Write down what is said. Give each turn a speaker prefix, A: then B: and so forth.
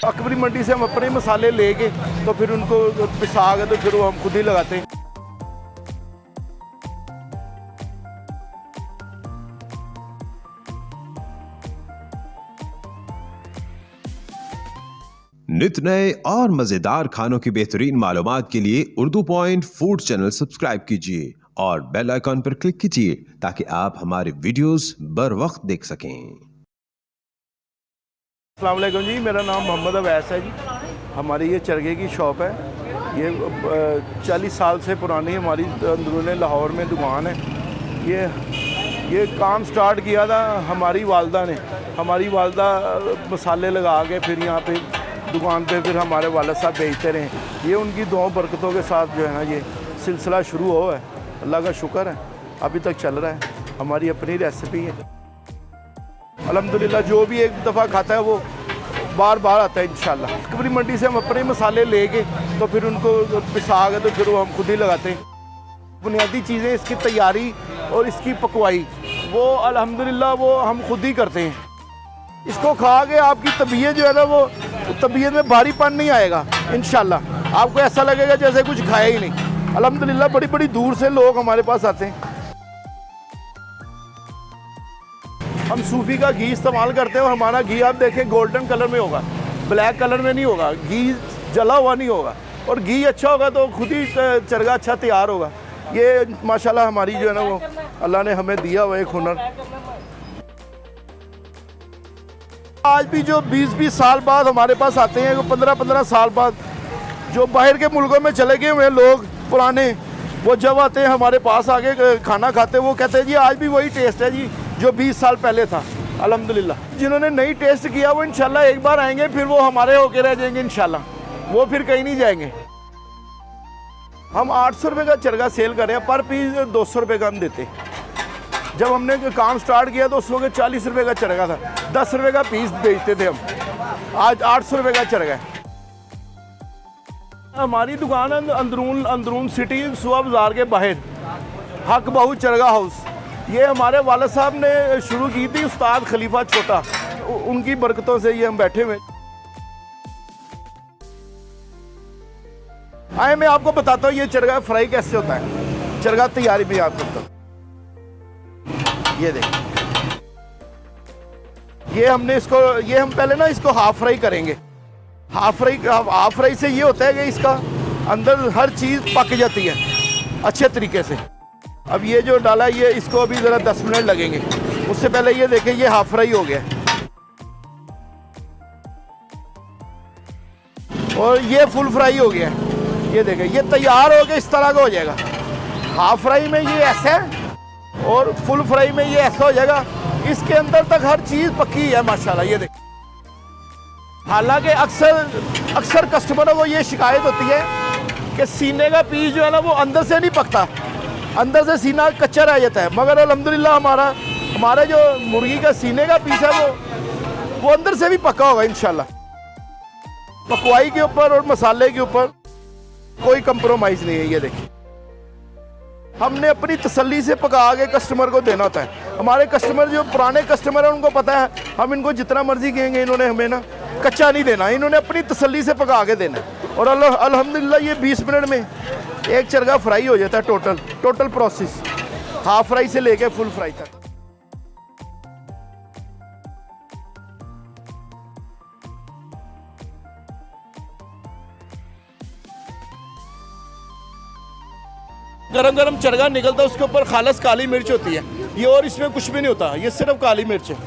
A: अकबरी मंडी से हम अपने मसाले लेके तो फिर उनको पिसा के तो फिर वो हम खुद ही लगाते हैं।
B: नित नए और मजेदार खानों की बेहतरीन मालूमात के लिए Urdu point food channel subscribe कीजिए और बेल आइकॉन पर क्लिक कीजिए ताकि आप हमारे वीडियोस बर वक्त देख सकें।
A: अस्सलाम वालेकुम जी, मेरा नाम मोहम्मद अवैस है जी। हमारी ये चरगे की शॉप है। ये 40 साल से पुरानी हमारी अंदरूनी लाहौर में दुकान है। ये काम स्टार्ट किया था हमारी वालदा ने। हमारी वालदा मसाले लगा के फिर यहाँ पे दुकान पे फिर हमारे वालिद साहब बेचते रहे। ये उनकी दुआ बरकतों के साथ जो है ना ये सिलसिला शुरू हुआ है। अल्लाह का शुक्र है अभी तक चल रहा है। हमारी अपनी रेसिपी है अल्हम्दुलिल्लाह। जो भी एक दफ़ा खाता है वो बार बार आता है इंशाल्लाह। अकबरी मंडी से हम अपने मसाले लेके तो फिर उनको पिसा के तो फिर वो हम खुद ही लगाते हैं। बुनियादी चीज़ें इसकी तैयारी और इसकी पकवाई वो अल्हम्दुलिल्लाह वो हम खुद ही करते हैं। इसको खा के आपकी तबीयत जो है ना वो तबीयत में भारीपन नहीं आएगा इंशाल्लाह। आपको ऐसा लगेगा जैसे कुछ खाया ही नहीं। अल्हम्दुलिल्लाह बड़ी बड़ी दूर से लोग हमारे पास आते हैं। हम सूफी का घी इस्तेमाल करते हैं और हमारा घी आप देखें गोल्डन कलर में होगा, ब्लैक कलर में नहीं होगा। घी जला हुआ नहीं होगा और घी अच्छा होगा तो खुद ही चरगा अच्छा तैयार होगा। ये माशाल्लाह हमारी जो है ना वो अल्लाह ने हमें दिया हुआ एक हुनर। आज भी जो 20-20 साल बाद हमारे पास आते हैं, 15-15 साल बाद जो बाहर के मुल्कों में चले गए हुए लोग पुराने, वो जब आते हैं हमारे पास आके खाना खाते हैं वो कहते हैं जी आज भी वही टेस्ट है जी जो 20 साल पहले था। अल्हम्दुलिल्लाह जिन्होंने नहीं टेस्ट किया वो इंशाल्लाह एक बार आएंगे फिर वो हमारे होके रह जाएंगे इंशाल्लाह। वो फिर कहीं नहीं जाएंगे। हम 800 रुपये का चरगा सेल कर रहे हैं, पर पीस 200 रुपये का हम देते हैं। जब हमने काम स्टार्ट किया तो उस वक्त 40 रुपये का चरगा था, 10 रुपये का पीस बेचते थे हम। आज 800 रुपये का चरगा है। हमारी दुकान अंदरून सिटी सुआ बाज़ार के बाहर हक बहू चरगा हाउस। ये हमारे वालिद साहब ने शुरू की थी, उस्ताद खलीफा छोटा, उनकी बरकतों से ये हम बैठे हुए। आए मैं आपको बताता हूँ ये चरगा फ्राई कैसे होता है। चरगा तैयारी भी आपको बताता हूँ। ये देखिए ये हम पहले ना इसको हाफ फ्राई करेंगे। हाफ फ्राई से ये होता है कि इसका अंदर हर चीज़ पक जाती है अच्छे तरीके से। अब ये जो डाला ये इसको अभी ज़रा 10 मिनट लगेंगे। उससे पहले ये देखें ये हाफ फ्राई हो गया और ये फुल फ्राई हो गया। ये देखें ये तैयार हो गया, इस तरह का हो जाएगा। हाफ फ्राई में ये ऐसा है और फुल फ्राई में ये ऐसा हो जाएगा। इसके अंदर तक हर चीज़ पक्की है माशाल्लाह। ये देख हालांकि अक्सर कस्टमरों को ये शिकायत होती है कि सीने का पीस जो है ना वो अंदर से नहीं पकता, अंदर से सीना कच्चा रह जाता है। मगर अल्हम्दुलिल्लाह हमारा जो मुर्गी का सीने का पीस है वो अंदर से भी पक्का होगा इंशाल्लाह। पकवाई के ऊपर और मसाले के ऊपर कोई कंप्रोमाइज़ नहीं है। ये देखिए हमने अपनी तसल्ली से पका के कस्टमर को देना होता है। हमारे कस्टमर जो पुराने कस्टमर हैं उनको पता है हम इनको जितना मर्जी कहेंगे इन्होंने हमें ना कच्चा नहीं देना, इन्होंने अपनी तसल्ली से पका के देना। और अल्हम्दुलिल्लाह ये 20 मिनट में एक चरगा फ्राई हो जाता है। टोटल प्रोसेस हाफ फ्राई से लेके फुल फ्राई तक। गरम चरगा निकलता है उसके ऊपर खालस काली मिर्च होती है ये, और इसमें कुछ भी नहीं होता, ये सिर्फ काली मिर्च है।